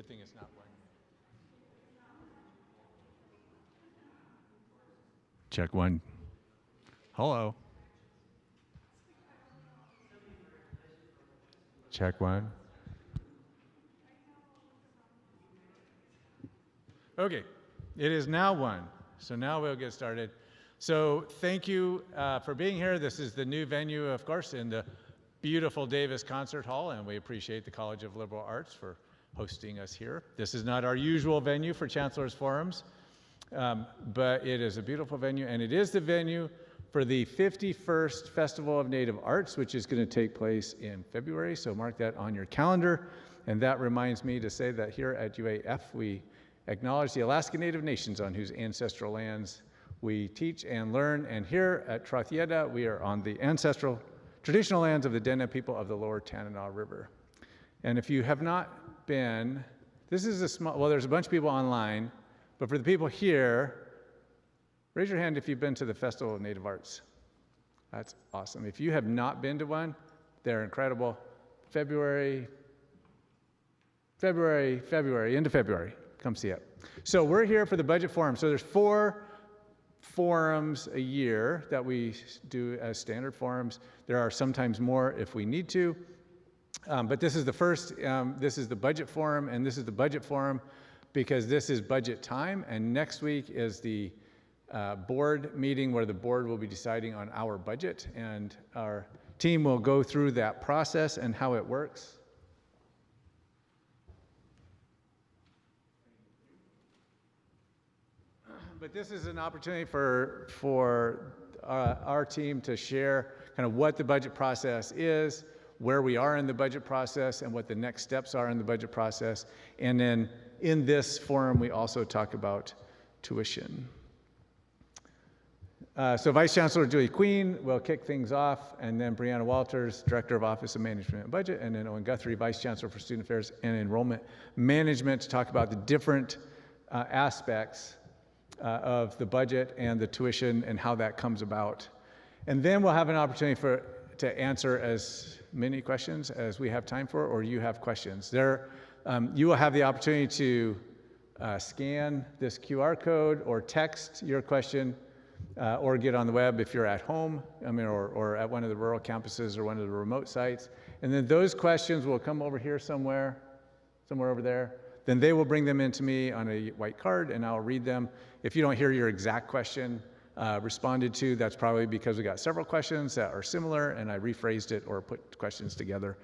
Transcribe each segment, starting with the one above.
Good thing it's not one. Check one. Hello. Check one. Okay, it is now one. So now we'll get started. So thank you for being here. This is the new venue, of course, in the beautiful Davis Concert Hall, and we appreciate the College of Liberal Arts for hosting us here. This is not our usual venue for Chancellor's Forums, but it is a beautiful venue, and it is the venue for the 51st Festival of Native Arts, which is going to take place in February, so mark that on your calendar. And that reminds me to say that here at UAF, we acknowledge the Alaska Native Nations on whose ancestral lands we teach and learn, and here at Trothieta, we are on the ancestral traditional lands of the Dene people of the Lower Tanana River. And if you have not been, this is a small, well, there's a bunch of people online, but for the people here, raise your hand if you've been to the Festival of Native Arts. That's awesome. If you have not been to one, they're incredible. February, into February, come see it. So we're here for the budget forum. So there's 4 forums a year that we do as standard forums. There are sometimes more if we need to, but this is the first, this is the budget forum, and this is the budget forum because this is budget time, and next week is the board meeting where the board will be deciding on our budget, and our team will go through that process and how it works. But this is an opportunity for our team to share kind of what the budget process is, where we are in the budget process, and what the next steps are in the budget process. And then in this forum, we also talk about tuition. So Vice Chancellor Julie Queen will kick things off, and then Brianna Walters, Director of Office of Management and Budget, and then Owen Guthrie, Vice Chancellor for Student Affairs and Enrollment Management, to talk about the different aspects of the budget and the tuition and how that comes about. And then we'll have an opportunity to answer as many questions as we have time for, or you have questions. You will have the opportunity to scan this QR code or text your question or get on the web if you're at home, or at one of the rural campuses or one of the remote sites. And then those questions will come over here somewhere over there. Then they will bring them into me on a white card, and I'll read them. If you don't hear your exact question responded to, that's probably because we got several questions that are similar, and I rephrased it or put questions together.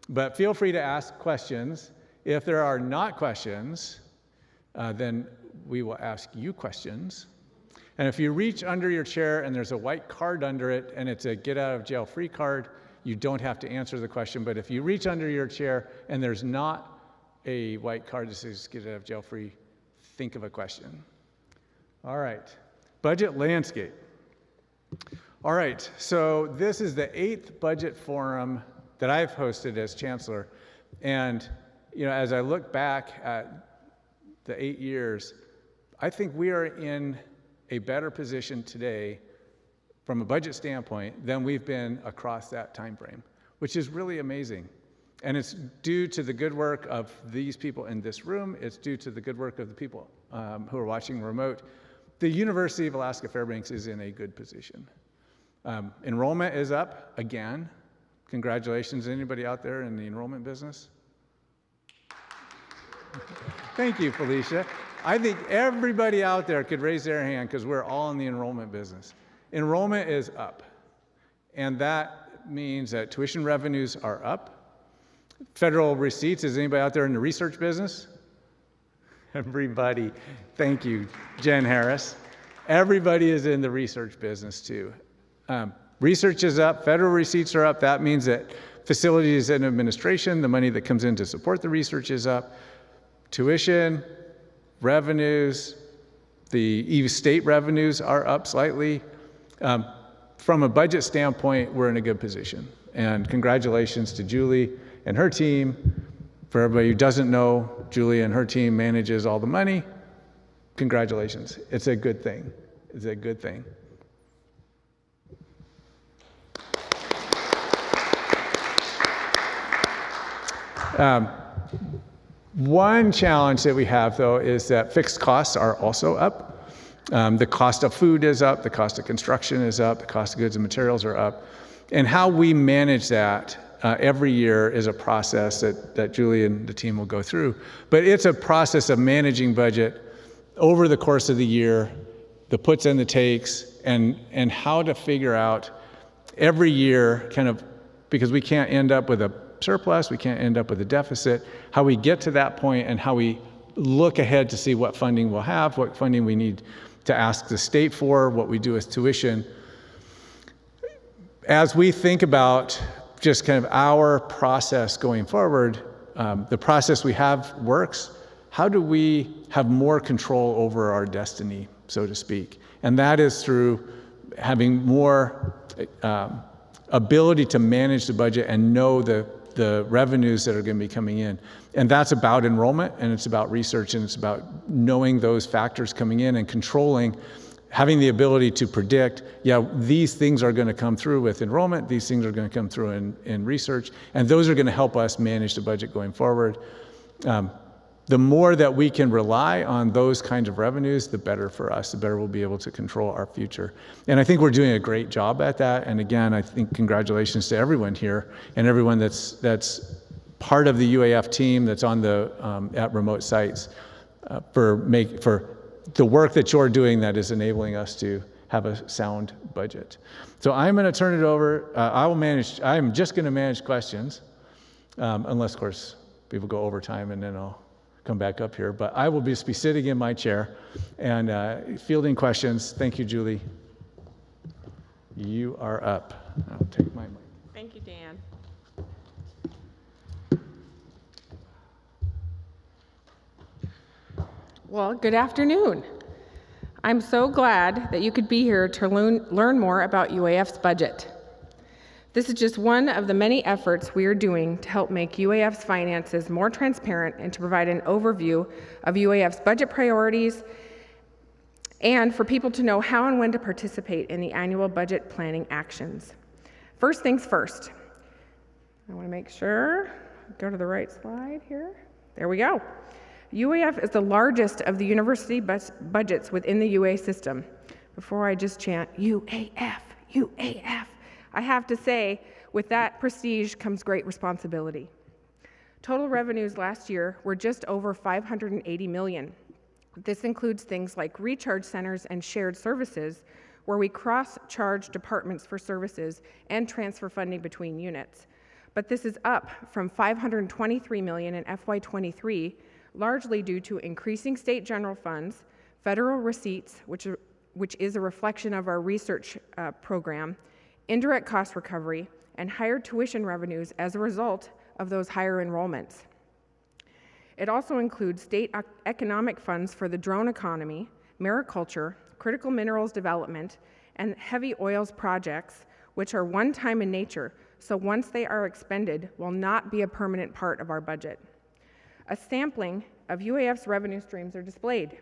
But feel free to ask questions. If there are not questions, then we will ask you questions. And if you reach under your chair and there's a white card under it, and it's a get out of jail free card, you don't have to answer the question. But if you reach under your chair and there's not a white card that says get out of jail free, think of a question. All right, budget landscape. All right, so this is the 8th budget forum that I've hosted as Chancellor. And as I look back at the 8 years, I think we are in a better position today from a budget standpoint than we've been across that time frame, which is really amazing. And it's due to the good work of these people in this room. It's due to the good work of the people who are watching remote. The University of Alaska Fairbanks is in a good position. Enrollment is up again. Congratulations. Anybody out there in the enrollment business? Thank you, Felicia. I think everybody out there could raise their hand because we're all in the enrollment business. Enrollment is up. And that means that tuition revenues are up. Federal receipts, is anybody out there in the research business? Everybody. Thank you, Jen Harris. Everybody is in the research business too. Research is up, federal receipts are up. That means that facilities and administration, the money that comes in to support the research, is up. Tuition, revenues, the state revenues are up slightly. From a budget standpoint, we're in a good position. And congratulations to Julie and her team. For everybody who doesn't know, Julie and her team manages all the money. Congratulations. It's a good thing. It's a good thing. One challenge that we have, though, is that fixed costs are also up. The cost of food is up, the cost of construction is up, the cost of goods and materials are up. And how we manage that every year is a process that Julie and the team will go through. But it's a process of managing budget over the course of the year, the puts and the takes, and how to figure out every year, kind of, because we can't end up with a surplus, we can't end up with a deficit, how we get to that point and how we look ahead to see what funding we'll have, what funding we need to ask the state for, what we do with tuition. As we think about just kind of our process going forward, the process we have works. How do we have more control over our destiny, so to speak? And that is through having more ability to manage the budget and know the revenues that are going to be coming in. And that's about enrollment, and it's about research, and it's about knowing those factors coming in and controlling, having the ability to predict, yeah, these things are going to come through with enrollment, these things are going to come through in research, and those are going to help us manage the budget going forward. The more that we can rely on those kinds of revenues, the better for us, the better we'll be able to control our future. And I think we're doing a great job at that. And again, I think congratulations to everyone here and everyone that's part of the UAF team that's on the at remote sites for the work that you're doing that is enabling us to have a sound budget. So I'm going to turn it over. I'm just going to manage questions, unless, of course, people go over time, and then I'll come back up here. But I will just be sitting in my chair and fielding questions. Thank you, Julie. You are up. I'll take my mic. Thank you, Dan. Well, good afternoon. I'm so glad that you could be here to learn more about UAF's budget. This is just one of the many efforts we are doing to help make UAF's finances more transparent and to provide an overview of UAF's budget priorities and for people to know how and when to participate in the annual budget planning actions. First things first. I want to make sure, go to the right slide here. There we go. UAF is the largest of the university budgets within the UA system. Before I just chant, UAF, UAF, I have to say, with that prestige comes great responsibility. Total revenues last year were just over $580 million. This includes things like recharge centers and shared services, where we cross-charge departments for services and transfer funding between units. But this is up from $523 million in FY23, largely due to increasing state general funds, federal receipts, which is a reflection of our research program, indirect cost recovery, and higher tuition revenues as a result of those higher enrollments. It also includes state economic funds for the drone economy, mariculture, critical minerals development, and heavy oils projects, which are one-time in nature, so once they are expended, will not be a permanent part of our budget. A sampling of UAF's revenue streams are displayed.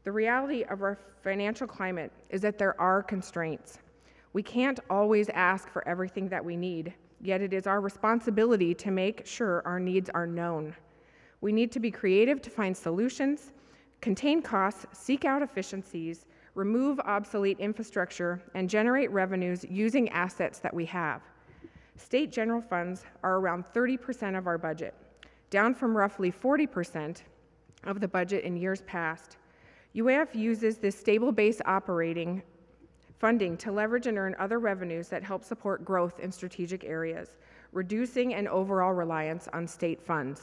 The reality of our financial climate is that there are constraints. We can't always ask for everything that we need, yet it is our responsibility to make sure our needs are known. We need to be creative to find solutions, contain costs, seek out efficiencies, remove obsolete infrastructure, and generate revenues using assets that we have. State general funds are around 30% of our budget, down from roughly 40% of the budget in years past. UAF uses this stable base operating funding to leverage and earn other revenues that help support growth in strategic areas, reducing an overall reliance on state funds.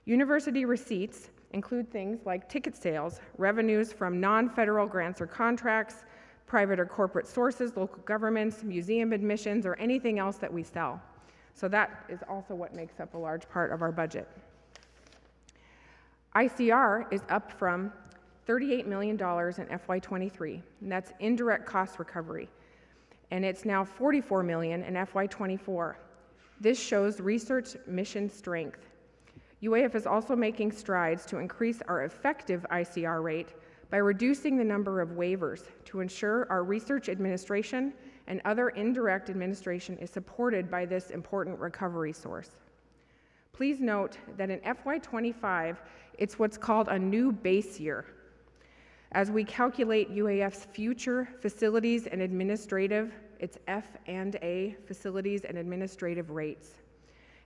University receipts include things like ticket sales, revenues from non-federal grants or contracts, private or corporate sources, local governments, museum admissions, or anything else that we sell. So that is also what makes up a large part of our budget. ICR is up from $38 million in FY23, and that's indirect cost recovery. And it's now $44 million in FY24. This shows research mission strength. UAF is also making strides to increase our effective ICR rate by reducing the number of waivers to ensure our research administration and other indirect administration is supported by this important recovery source. Please note that in FY25, it's what's called a new base year, as we calculate UAF's future facilities and administrative, it's F&A, facilities and administrative rates.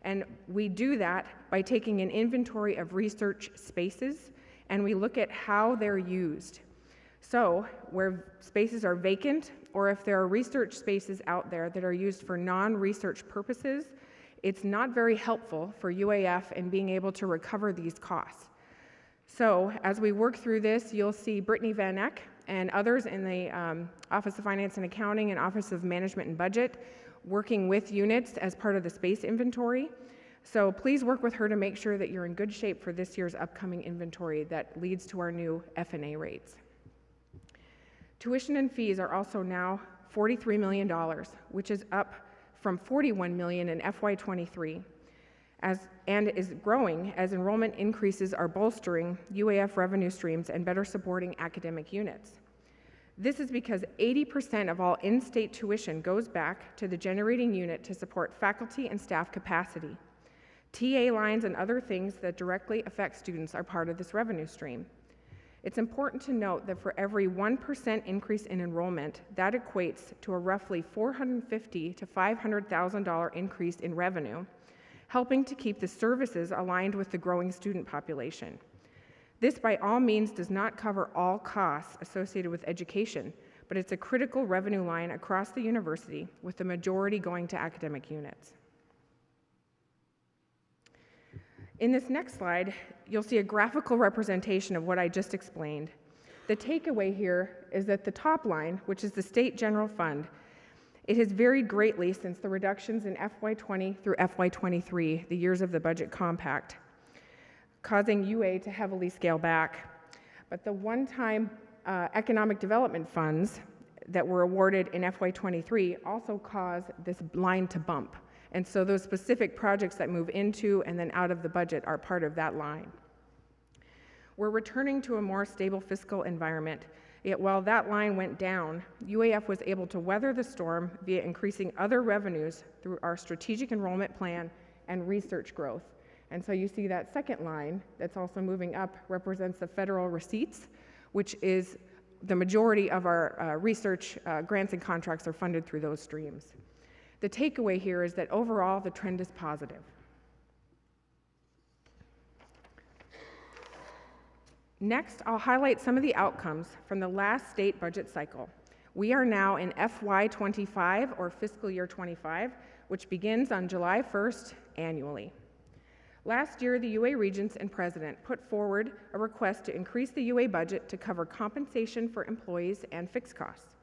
And we do that by taking an inventory of research spaces, and we look at how they're used. So where spaces are vacant, or if there are research spaces out there that are used for non-research purposes, it's not very helpful for UAF in being able to recover these costs. So as we work through this, you'll see Brittany Van Eck and others in the Office of Finance and Accounting and Office of Management and Budget working with units as part of the space inventory. So please work with her to make sure that you're in good shape for this year's upcoming inventory that leads to our new F&A rates. Tuition and fees are also now $43 million, which is up from $41 million in FY23. And is growing as enrollment increases are bolstering UAF revenue streams and better supporting academic units. This is because 80% of all in-state tuition goes back to the generating unit to support faculty and staff capacity. TA lines and other things that directly affect students are part of this revenue stream. It's important to note that for every 1% increase in enrollment, that equates to a roughly $450,000 to $500,000 increase in revenue, helping to keep the services aligned with the growing student population. This by all means does not cover all costs associated with education, but it's a critical revenue line across the university, with the majority going to academic units. In this next slide, you'll see a graphical representation of what I just explained. The takeaway here is that the top line, which is the state general fund, it has varied greatly since the reductions in FY20 through FY23, the years of the budget compact, causing UA to heavily scale back. But the one-time economic development funds that were awarded in FY23 also caused this line to bump. And so those specific projects that move into and then out of the budget are part of that line. We're returning to a more stable fiscal environment. Yet while that line went down, UAF was able to weather the storm via increasing other revenues through our strategic enrollment plan and research growth. And so you see that second line that's also moving up represents the federal receipts, which is the majority of our research grants and contracts are funded through those streams. The takeaway here is that overall the trend is positive. Next, I'll highlight some of the outcomes from the last state budget cycle. We are now in FY25, or fiscal year 25, which begins on July 1st annually. Last year, the UA Regents and President put forward a request to increase the UA budget to cover compensation for employees and fixed costs.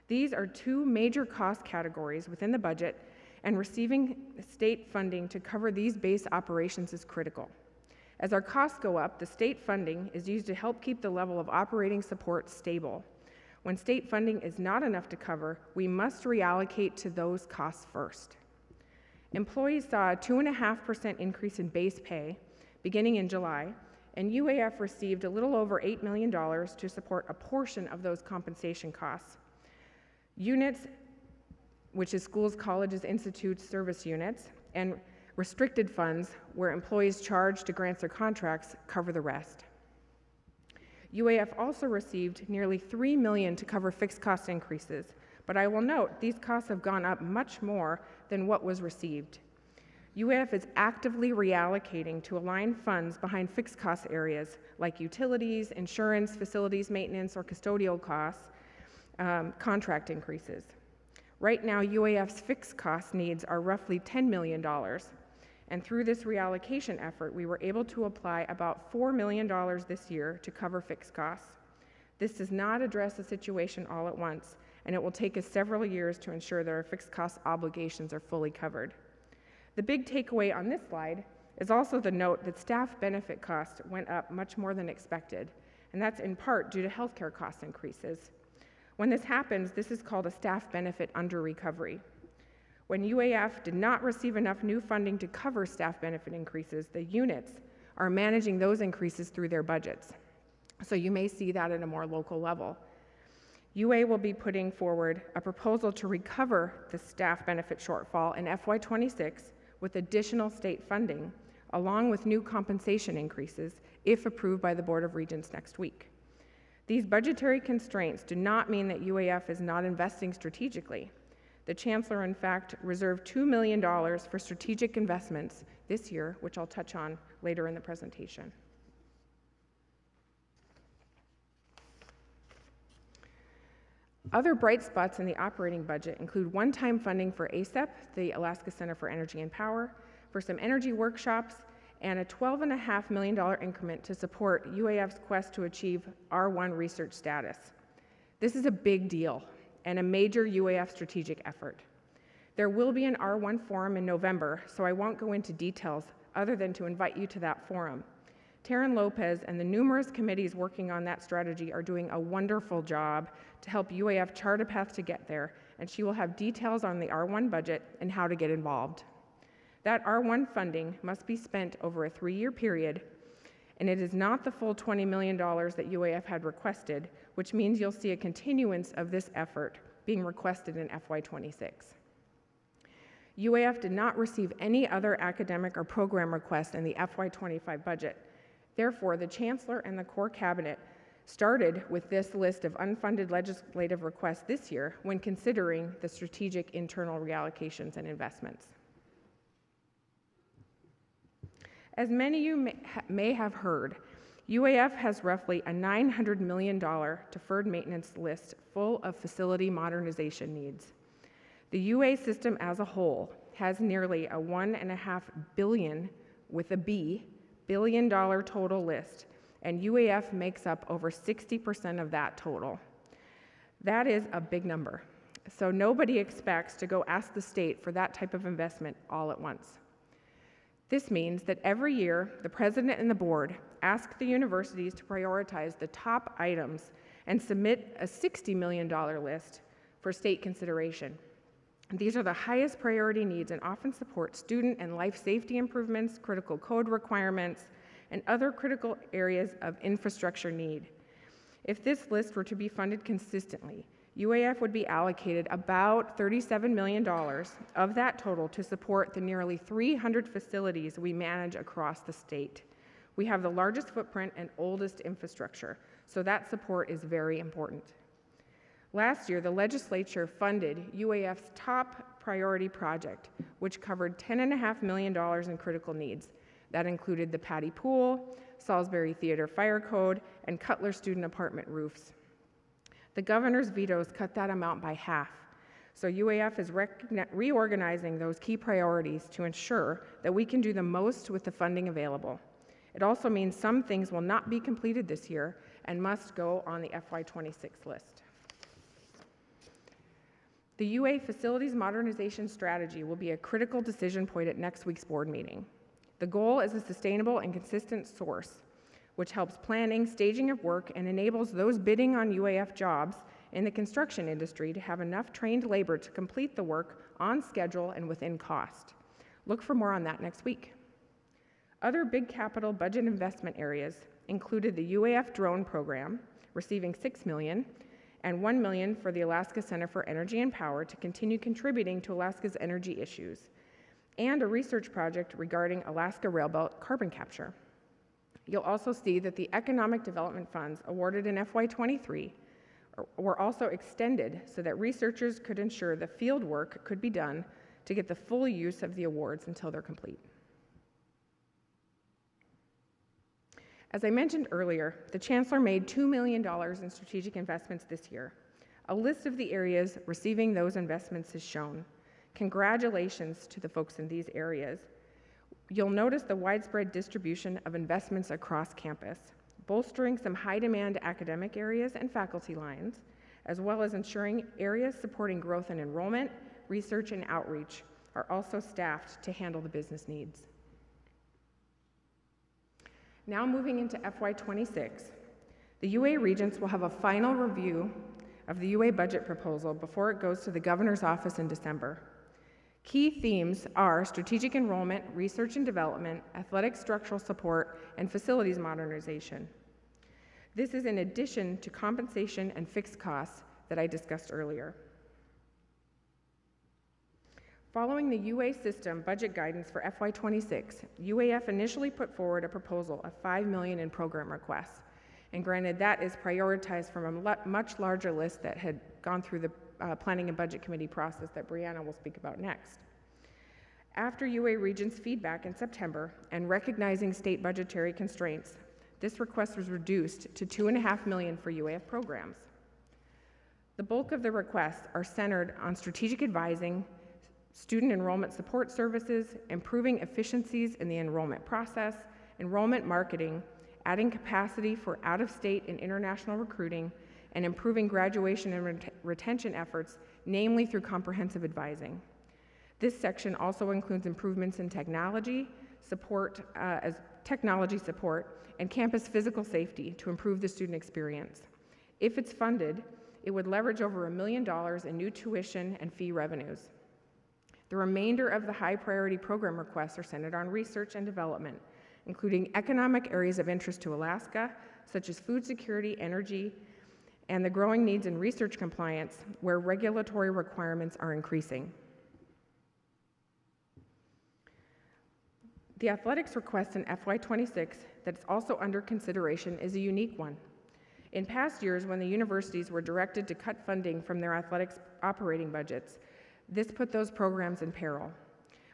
These are two major cost categories within the budget, and receiving state funding to cover these base operations is critical. As our costs go up, the state funding is used to help keep the level of operating support stable. When state funding is not enough to cover, we must reallocate to those costs first. Employees saw a 2.5% increase in base pay beginning in July, and UAF received a little over $8 million to support a portion of those compensation costs. Units, which is schools, colleges, institutes, service units, and restricted funds, where employees charged to grants or contracts, cover the rest. UAF also received nearly $3 million to cover fixed cost increases, but I will note these costs have gone up much more than what was received. UAF is actively reallocating to align funds behind fixed cost areas like utilities, insurance, facilities maintenance, or custodial costs, contract increases. Right now, UAF's fixed cost needs are roughly $10 million. And through this reallocation effort, we were able to apply about $4 million this year to cover fixed costs. This does not address the situation all at once, and it will take us several years to ensure that our fixed cost obligations are fully covered. The big takeaway on this slide is also the note that staff benefit costs went up much more than expected, and that's in part due to healthcare cost increases. When this happens, this is called a staff benefit under recovery. When UAF did not receive enough new funding to cover staff benefit increases, the units are managing those increases through their budgets. So you may see that at a more local level. UA will be putting forward a proposal to recover the staff benefit shortfall in FY26 with additional state funding, along with new compensation increases if approved by the Board of Regents next week. These budgetary constraints do not mean that UAF is not investing strategically. The Chancellor, in fact, reserved $2 million for strategic investments this year, which I'll touch on later in the presentation. Other bright spots in the operating budget include one-time funding for ACEP, the Alaska Center for Energy and Power, for some energy workshops, and a $12.5 million increment to support UAF's quest to achieve R1 research status. This is a big deal and a major UAF strategic effort. There will be an R1 forum in November, so I won't go into details other than to invite you to that forum. Taryn Lopez and the numerous committees working on that strategy are doing a wonderful job to help UAF chart a path to get there, and she will have details on the R1 budget and how to get involved. That R1 funding must be spent over a 3-year period, and it is not the full $20 million that UAF had requested, which means you'll see a continuance of this effort being requested in FY26. UAF did not receive any other academic or program requests in the FY25 budget. Therefore, the Chancellor and the core cabinet started with this list of unfunded legislative requests this year when considering the strategic internal reallocations and investments. As many of you may have heard, UAF has roughly a $900 million deferred maintenance list full of facility modernization needs. The UA system as a whole has nearly a $1.5 billion, with a B, billion-dollar total list, and UAF makes up over 60% of that total. That is a big number, so nobody expects to go ask the state for that type of investment all at once. This means that every year, the president and the board ask the universities to prioritize the top items and submit a $60 million list for state consideration. These are the highest priority needs and often support student and life safety improvements, critical code requirements, and other critical areas of infrastructure need. If this list were to be funded consistently, UAF would be allocated about $37 million of that total to support the nearly 300 facilities we manage across the state. We have the largest footprint and oldest infrastructure, so that support is very important. Last year, the legislature funded UAF's top priority project, which covered $10.5 million in critical needs. That included the Patty Pool, Salisbury Theater Fire Code, and Cutler student apartment roofs. The governor's vetoes cut that amount by half, so UAF is reorganizing those key priorities to ensure that we can do the most with the funding available. It also means some things will not be completed this year and must go on the FY26 list. The UA Facilities Modernization Strategy will be a critical decision point at next week's board meeting. The goal is a sustainable and consistent source, which helps planning, staging of work, and enables those bidding on UAF jobs in the construction industry to have enough trained labor to complete the work on schedule and within cost. Look for more on that next week. Other big capital budget investment areas included the UAF drone program, receiving $6 million, and $1 million for the Alaska Center for Energy and Power to continue contributing to Alaska's energy issues, and a research project regarding Alaska Railbelt carbon capture. You'll also see that the economic development funds awarded in FY23 were also extended so that researchers could ensure the field work could be done to get the full use of the awards until they're complete. As I mentioned earlier, the Chancellor made $2 million in strategic investments this year. A list of the areas receiving those investments is shown. Congratulations to the folks in these areas. You'll notice the widespread distribution of investments across campus, bolstering some high-demand academic areas and faculty lines, as well as ensuring areas supporting growth and enrollment, research, and outreach are also staffed to handle the business needs. Now moving into FY26, the UA Regents will have a final review of the UA budget proposal before it goes to the governor's office in December. Key themes are strategic enrollment, research and development, athletic structural support, and facilities modernization. This is in addition to compensation and fixed costs that I discussed earlier. Following the UA system budget guidance for FY26, UAF initially put forward a proposal of $5 million in program requests. And granted, that is prioritized from a much larger list that had gone through the Planning and Budget Committee process that Brianna will speak about next. After UA Region's feedback in September and recognizing state budgetary constraints, this request was reduced to $2.5 million for UAF programs. The bulk of the requests are centered on strategic advising, student enrollment support services, improving efficiencies in the enrollment process, enrollment marketing, adding capacity for out-of-state and international recruiting, and improving graduation and retention efforts, namely through comprehensive advising. This section also includes improvements in technology support and campus physical safety to improve the student experience. If it's funded, it would leverage over $1 million in new tuition and fee revenues. The remainder of the high priority program requests are centered on research and development, including economic areas of interest to Alaska, such as food security, energy, and the growing needs in research compliance, where regulatory requirements are increasing. The athletics request in FY26 that is also under consideration is a unique one. In past years, when the universities were directed to cut funding from their athletics operating budgets, this put those programs in peril.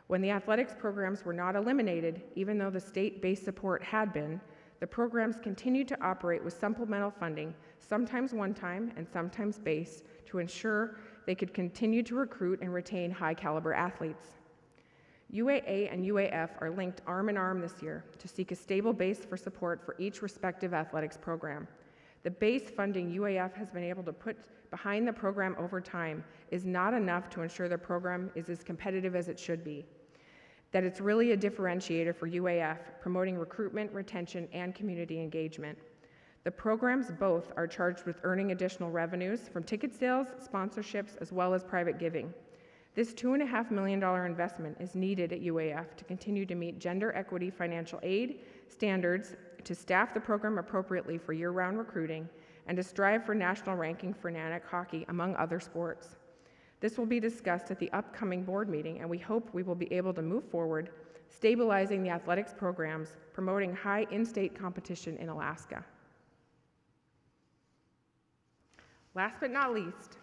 When the athletics programs were not eliminated, even though the state-based support had been, the programs continued to operate with supplemental funding, sometimes one-time and sometimes base, to ensure they could continue to recruit and retain high-caliber athletes. UAA and UAF are linked arm in arm this year to seek a stable base for support for each respective athletics program. The base funding UAF has been able to put behind the program over time is not enough to ensure the program is as competitive as it should be. That it's really a differentiator for UAF, promoting recruitment, retention, and community engagement. The programs both are charged with earning additional revenues from ticket sales, sponsorships, as well as private giving. This $2.5 million investment is needed at UAF to continue to meet gender equity financial aid standards, to staff the program appropriately for year-round recruiting, and to strive for national ranking for NANAC hockey, among other sports. This will be discussed at the upcoming board meeting, and we hope we will be able to move forward, stabilizing the athletics programs, promoting high in-state competition in Alaska. Last but not least,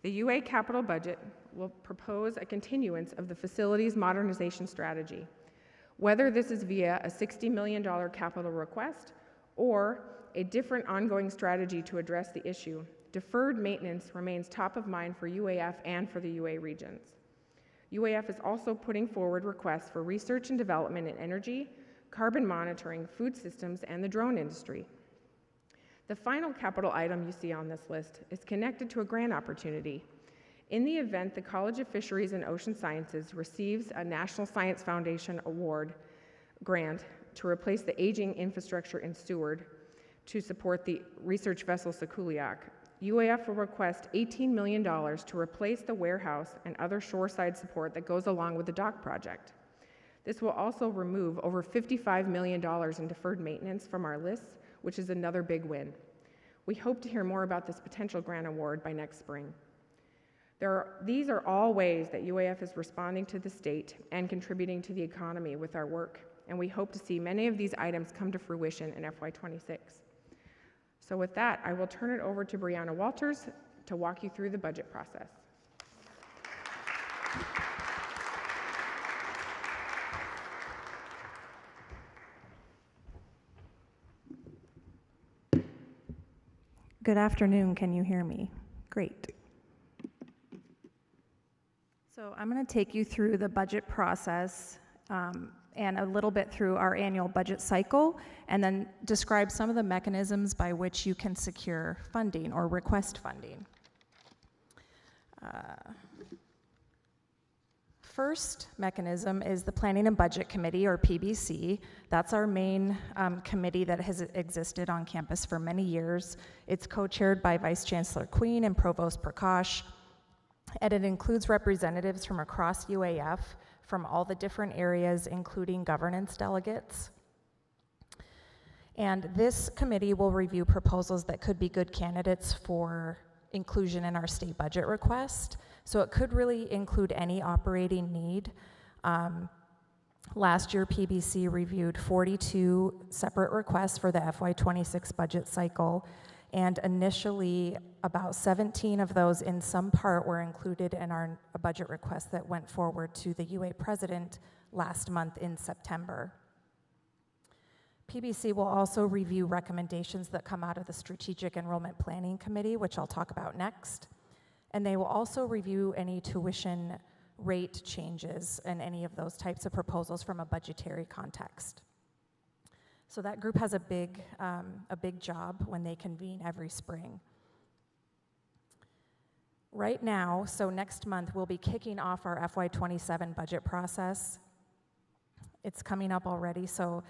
the UA capital budget will propose a continuance of the facilities modernization strategy. Whether this is via a $60 million capital request or a different ongoing strategy to address the issue, deferred maintenance remains top of mind for UAF and for the UA regions. UAF is also putting forward requests for research and development in energy, carbon monitoring, food systems, and the drone industry. The final capital item you see on this list is connected to a grant opportunity. In the event the College of Fisheries and Ocean Sciences receives a National Science Foundation Award grant to replace the aging infrastructure in Seward to support the research vessel Sekuliak, UAF will request $18 million to replace the warehouse and other shoreside support that goes along with the dock project. This will also remove over $55 million in deferred maintenance from our lists, which is another big win. We hope to hear more about this potential grant award by next spring. These are all ways that UAF is responding to the state and contributing to the economy with our work, and we hope to see many of these items come to fruition in FY26. So with that, I will turn it over to Brianna Walters to walk you through the budget process. Good afternoon, can you hear me? Great. So I'm going to take you through the budget process and a little bit through our annual budget cycle, and then describe some of the mechanisms by which you can secure funding or request funding. First mechanism is the Planning and Budget Committee, or PBC. That's our main committee that has existed on campus for many years. It's co-chaired by Vice Chancellor Queen and Provost Prakash, and it includes representatives from across UAF, from all the different areas, including governance delegates. And this committee will review proposals that could be good candidates for inclusion in our state budget request. So it could really include any operating need. Last year, PBC reviewed 42 separate requests for the FY26 budget cycle, and initially about 17 of those in some part were included in our budget request that went forward to the UA president last month in September. PBC will also review recommendations that come out of the Strategic Enrollment Planning Committee, which I'll talk about next. And they will also review any tuition rate changes and any of those types of proposals from a budgetary context. So that group has a big job when they convene every spring. Right now, so next month, we'll be kicking off our FY27 budget process. It's coming up already, so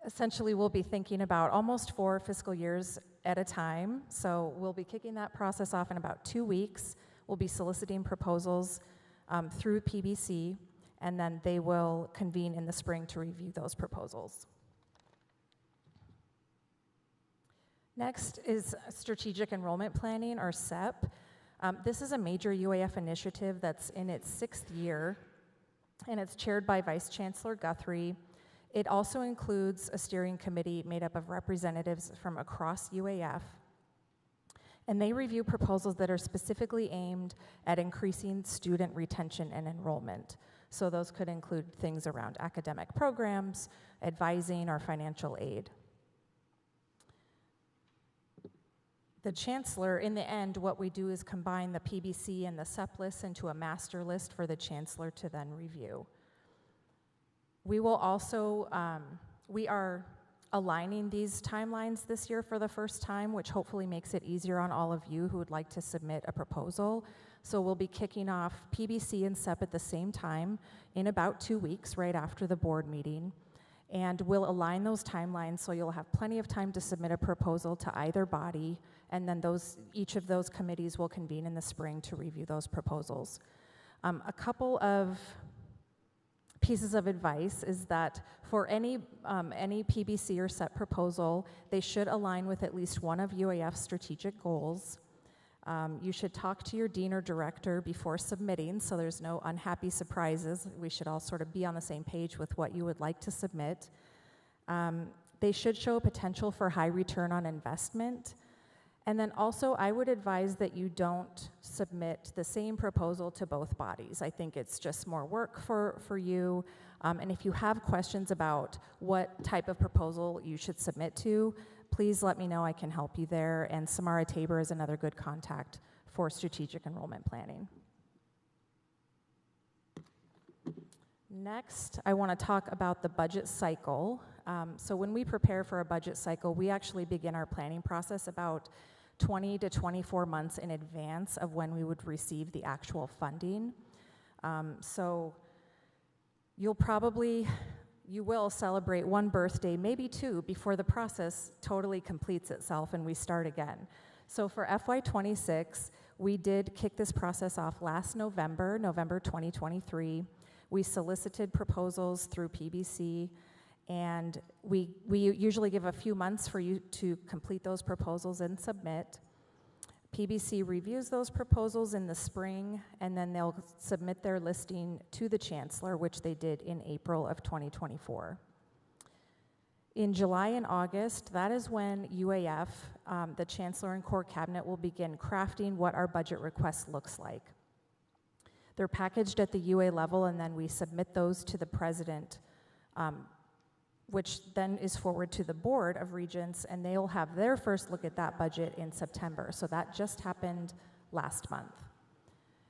essentially we'll be thinking about almost 4 fiscal years at a time. So we'll be kicking that process off in about 2 weeks. We'll be soliciting proposals through PBC, and then they will convene in the spring to review those proposals. Next is Strategic Enrollment Planning, or SEP. This is a major UAF initiative that's in its 6th year, and it's chaired by Vice Chancellor Guthrie. It also includes a steering committee made up of representatives from across UAF, and they review proposals that are specifically aimed at increasing student retention and enrollment. So those could include things around academic programs, advising, or financial aid. The Chancellor, in the end, what we do is combine the PBC and the SEP list into a master list for the Chancellor to then review. We will also, we are aligning these timelines this year for the first time, which hopefully makes it easier on all of you who would like to submit a proposal. So we'll be kicking off PBC and SEP at the same time in about 2 weeks, right after the board meeting. And we'll align those timelines so you'll have plenty of time to submit a proposal to either body, and then each of those committees will convene in the spring to review those proposals. A couple of pieces of advice is that for any PBC or SEP proposal, they should align with at least one of UAF's strategic goals. You should talk to your dean or director before submitting, so there's no unhappy surprises. We should all sort of be on the same page with what you would like to submit. They should show potential for high return on investment. And then also, I would advise that you don't submit the same proposal to both bodies. I think it's just more work for you. And if you have questions about what type of proposal you should submit to, please let me know. I can help you there. And Samara Tabor is another good contact for strategic enrollment planning. Next, I want to talk about the budget cycle. So when we prepare for a budget cycle, we actually begin our planning process about 20 to 24 months in advance of when we would receive the actual funding. So you will celebrate one birthday, maybe 2, before the process totally completes itself and we start again. So for FY26, we did kick this process off last November 2023. We solicited proposals through PBC, and we usually give a few months for you to complete those proposals and submit. PBC reviews those proposals in the spring, and then they'll submit their listing to the Chancellor, which they did in April of 2024. In July and August, that is when UAF, the Chancellor and Core Cabinet, will begin crafting what our budget request looks like. They're packaged at the UA level, and then we submit those to the President, which then is forward to the Board of Regents, and they'll have their first look at that budget in September. So that just happened last month.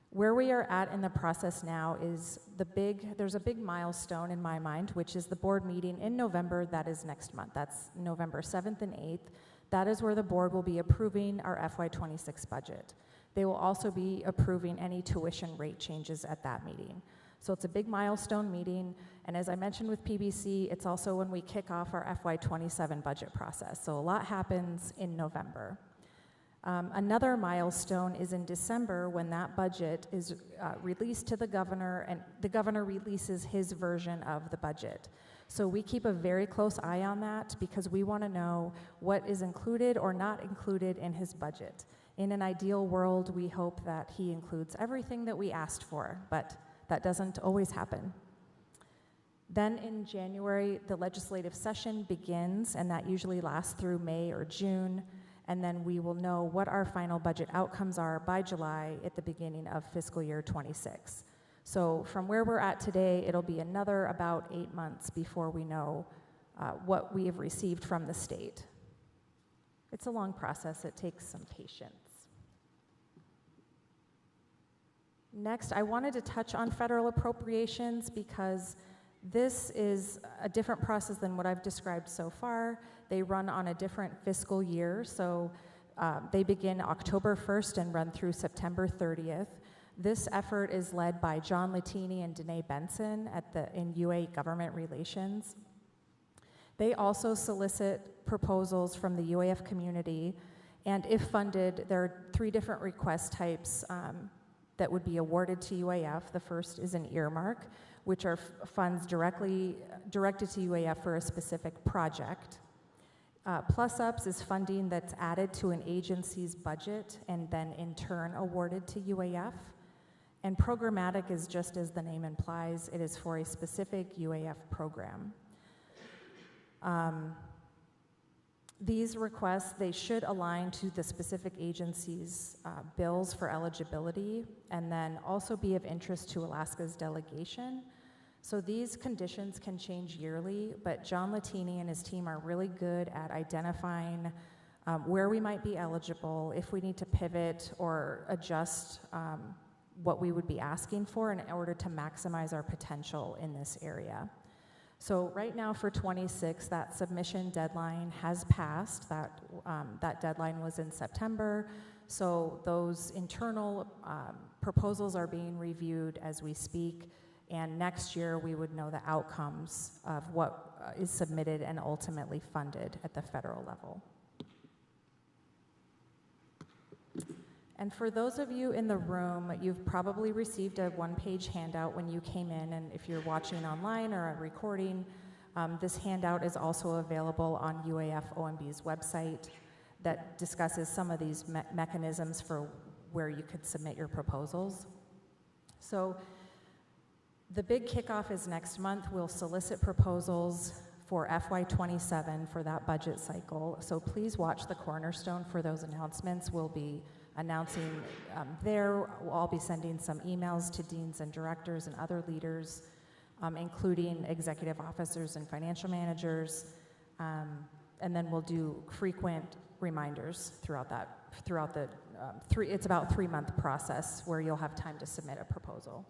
Where we are at in the process now is there's a big milestone in my mind, which is the board meeting in November. That is next month. That's November 7th and 8th. That is where the board will be approving our FY26 budget. They will also be approving any tuition rate changes at that meeting. So it's a big milestone meeting, and as I mentioned with PBC, it's also when we kick off our FY27 budget process. So a lot happens in November. Another milestone is in December when that budget is released to the governor, and the governor releases his version of the budget. So we keep a very close eye on that because we want to know what is included or not included in his budget. In an ideal world, we hope that he includes everything that we asked for, but that doesn't always happen. Then in January, the legislative session begins, and that usually lasts through May or June, and then we will know what our final budget outcomes are by July at the beginning of fiscal year 26. So from where we're at today, it'll be another about 8 months before we know what we have received from the state. It's a long process. It takes some patience. Next, I wanted to touch on federal appropriations because this is a different process than what I've described so far. They run on a different fiscal year, so they begin October 1st and run through September 30th. This effort is led by John Latini and Danae Benson in UA Government Relations. They also solicit proposals from the UAF community, and if funded, there are 3 different request types that would be awarded to UAF. The first is an earmark, which are funds directed to UAF for a specific project. Plus-ups is funding that's added to an agency's budget and then in turn awarded to UAF. And programmatic is just as the name implies, it is for a specific UAF program. These requests, they should align to the specific agency's bills for eligibility and then also be of interest to Alaska's delegation. So these conditions can change yearly, but John Latini and his team are really good at identifying where we might be eligible, if we need to pivot or adjust what we would be asking for in order to maximize our potential in this area. So right now for 26, that submission deadline has passed. That deadline was in September. So those internal proposals are being reviewed as we speak. And next year we would know the outcomes of what is submitted and ultimately funded at the federal level. And for those of you in the room, you've probably received a one-page handout when you came in, and if you're watching online or a recording, this handout is also available on UAF OMB's website that discusses some of these mechanisms for where you could submit your proposals. So the big kickoff is next month. We'll solicit proposals for FY27 for that budget cycle. So please watch the Cornerstone for those announcements. We'll be announcing there. I'll be sending some emails to deans and directors and other leaders, including executive officers and financial managers. And then we'll do frequent reminders throughout the it's about 3-month process where you'll have time to submit a proposal.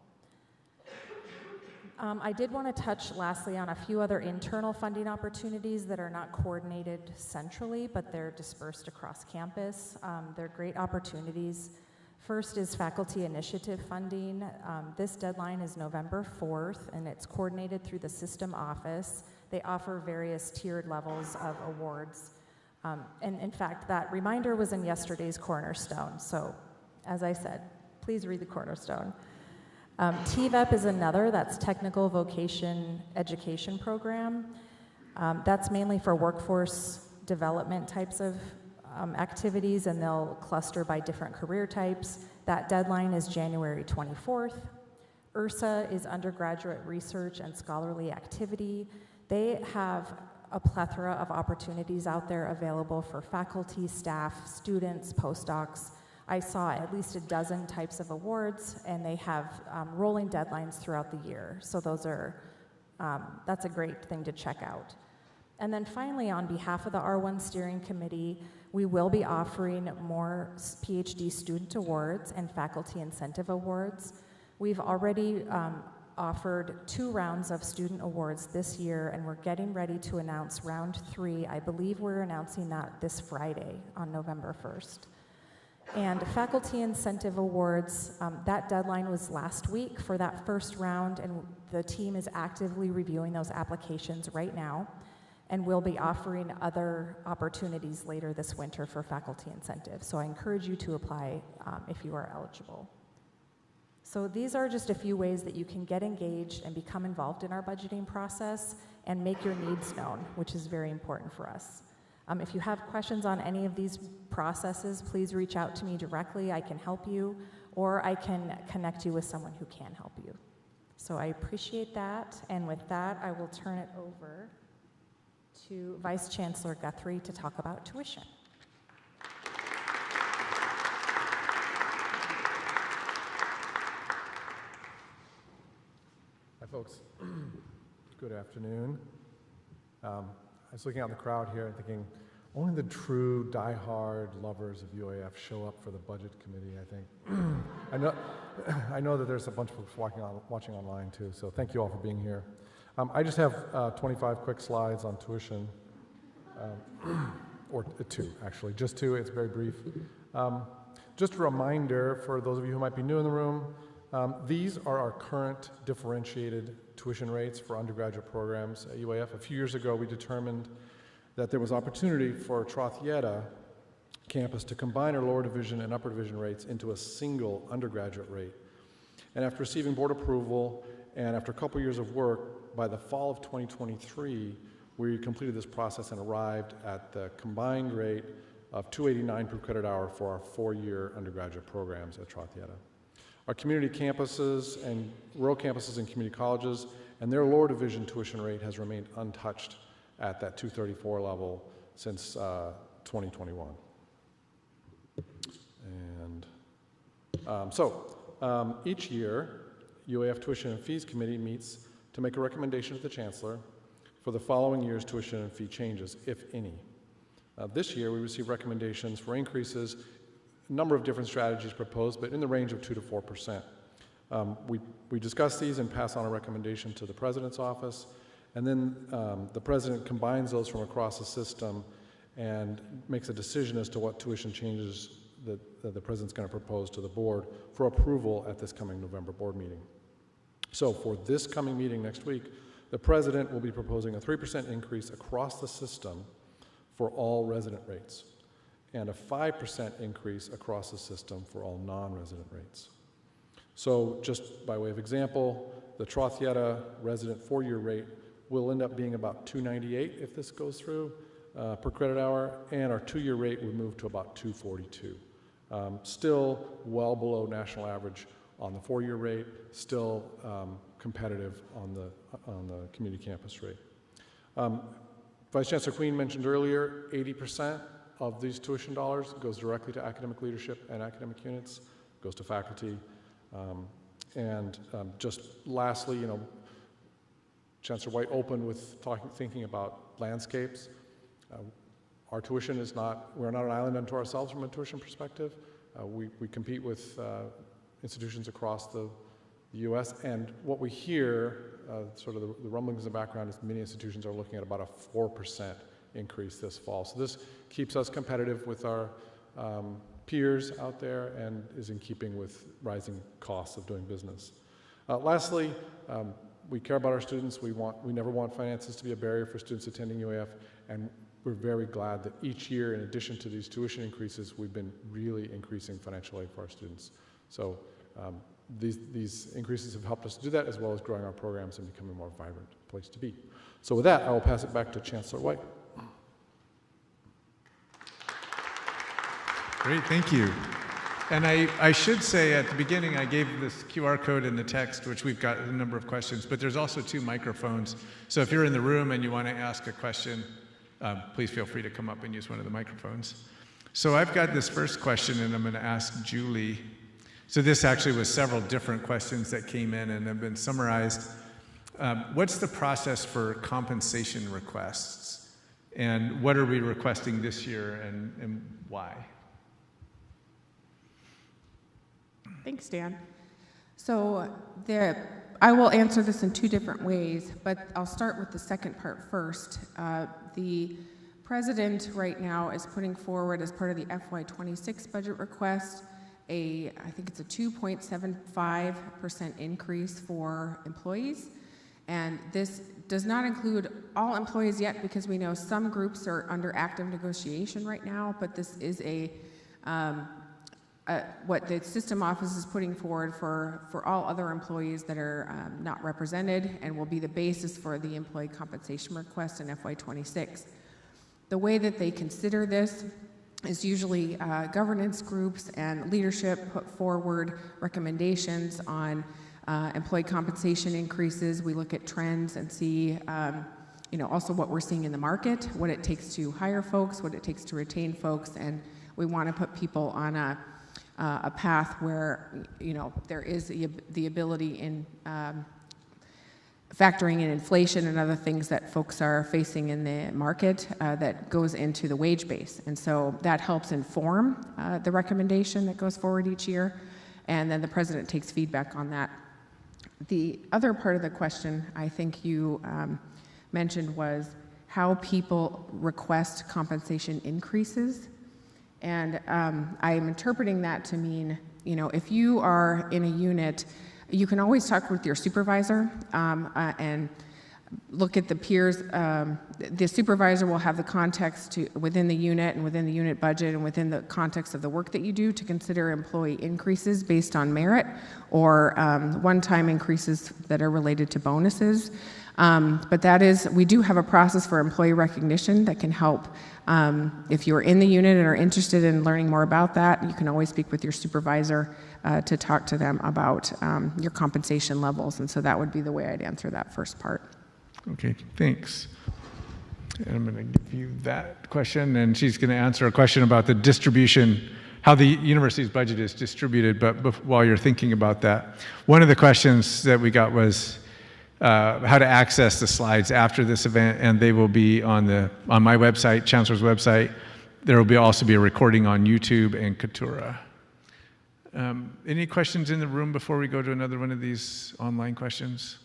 I did want to touch lastly on a few other internal funding opportunities that are not coordinated centrally, but they're dispersed across campus. They're great opportunities. First is faculty initiative funding. This deadline is November 4th, and it's coordinated through the system office. They offer various tiered levels of awards. And in fact, that reminder was in yesterday's Cornerstone. So as I said, please read the Cornerstone. TVEP is another, that's Technical Vocation Education Program. That's mainly for workforce development types of activities, and they'll cluster by different career types. That deadline is January 24th. URSA is undergraduate research and scholarly activity. They have a plethora of opportunities out there available for faculty, staff, students, postdocs. I saw at least a dozen types of awards, and they have rolling deadlines throughout the year. So those are, that's a great thing to check out. And then finally, on behalf of the R1 Steering Committee, we will be offering more PhD student awards and faculty incentive awards. We've already offered 2 rounds of student awards this year, and we're getting ready to announce round 3. I believe we're announcing that this Friday on November 1st. And faculty incentive awards, that deadline was last week for that first round, and the team is actively reviewing those applications right now, and we'll be offering other opportunities later this winter for faculty incentives. So I encourage you to apply if you are eligible. So these are just a few ways that you can get engaged and become involved in our budgeting process and make your needs known, which is very important for us. If you have questions on any of these processes, please reach out to me directly. I can help you, or I can connect you with someone who can help you. So I appreciate that, and with that, I will turn it over to Vice Chancellor Guthrie to talk about tuition. Hi, folks. Good afternoon. I was looking out in the crowd here and thinking, only the true die-hard lovers of UAF show up for the budget committee, I think. I know that there's a bunch of folks watching online too, so thank you all for being here. I just have 25 quick slides on tuition, or two, actually, just two, it's very brief. Just a reminder for those of you who might be new in the room, these are our current differentiated tuition rates for undergraduate programs at UAF. A few years ago, we determined that there was opportunity for Trothieta campus to combine our lower division and upper division rates into a single undergraduate rate. And after receiving board approval and after a couple years of work, by the fall of 2023, we completed this process and arrived at the combined rate of $289 per credit hour for our 4-year undergraduate programs at Trothieta. Our community campuses and rural campuses and community colleges and their lower division tuition rate has remained untouched at that 234 level since 2021. And each year, UAF Tuition and Fees Committee meets to make a recommendation to the Chancellor for the following year's tuition and fee changes, if any. This year, we received recommendations for increases, a number of different strategies proposed, but in the range of 2 to 4%. We discuss these and pass on a recommendation to the President's office, and then the President combines those from across the system and makes a decision as to what tuition changes that the President's going to propose to the board for approval at this coming November board meeting. So for this coming meeting next week, the President will be proposing a 3% increase across the system for all resident rates and a 5% increase across the system for all non-resident rates. So just by way of example, the Trothieta resident 4-year rate will end up being about $298 if this goes through per credit hour, and our 2-year rate would move to about $242. Still well below national average on the 4-year rate, still competitive on the community campus rate. Vice Chancellor Queen mentioned earlier, 80% of these tuition dollars goes directly to academic leadership and academic units, goes to faculty. Just lastly, Chancellor White opened with thinking about landscapes. Our tuition is we're not an island unto ourselves from a tuition perspective. We compete with institutions across the U.S., and what we hear, sort of the rumblings in the background, is many institutions are looking at about a 4% increase this fall. So this keeps us competitive with our peers out there and is in keeping with rising costs of doing business. Lastly, we care about our students. We never want finances to be a barrier for students attending UAF, and we're very glad that each year, in addition to these tuition increases, we've been really increasing financial aid for our students. So these increases have helped us do that, as well as growing our programs and becoming a more vibrant place to be. So with that, I will pass it back to Chancellor White. Great, thank you. And I should say at the beginning, I gave this QR code in the text, which we've got a number of questions, but there's also 2 microphones. So if you're in the room and you want to ask a question, please feel free to come up and use one of the microphones. So I've got this first question, and I'm going to ask Julie. So this actually was several different questions that came in and have been summarized. What's the process for compensation requests? And what are we requesting this year, and why? Thanks, Dan. So I will answer this in 2 different ways, but I'll start with the second part first. The President right now is putting forward, as part of the FY26 budget request, I think it's a 2.75% increase for employees. And this does not include all employees yet, because we know some groups are under active negotiation right now, but this is what the system office is putting forward for all other employees that are not represented, and will be the basis for the employee compensation request in FY26. The way that they consider this is usually governance groups and leadership put forward recommendations on employee compensation increases. We look at trends and see also what we're seeing in the market, what it takes to hire folks, what it takes to retain folks, and we want to put people on a path where there is the ability in factoring in inflation and other things that folks are facing in the market that goes into the wage base. And so that helps inform the recommendation that goes forward each year, and then the president takes feedback on that. The other part of the question I think you mentioned was how people request compensation increases. And I am interpreting that to mean, if you are in a unit, you can always talk with your supervisor and look at the peers. The supervisor will have the context within the unit and within the unit budget and within the context of the work that you do to consider employee increases based on merit or one-time increases that are related to bonuses. But we do have a process for employee recognition that can help. If you're in the unit and are interested in learning more about that, you can always speak with your supervisor to talk to them about your compensation levels. And so that would be the way I'd answer that first part. Okay, thanks. And I'm going to give you that question, and she's going to answer a question about the distribution, how the university's budget is distributed. But while you're thinking about that, one of the questions that we got was how to access the slides after this event, and they will be on my website, Chancellor's website. There will also be a recording on YouTube and Kaltura. Any questions in the room before we go to another one of these online questions?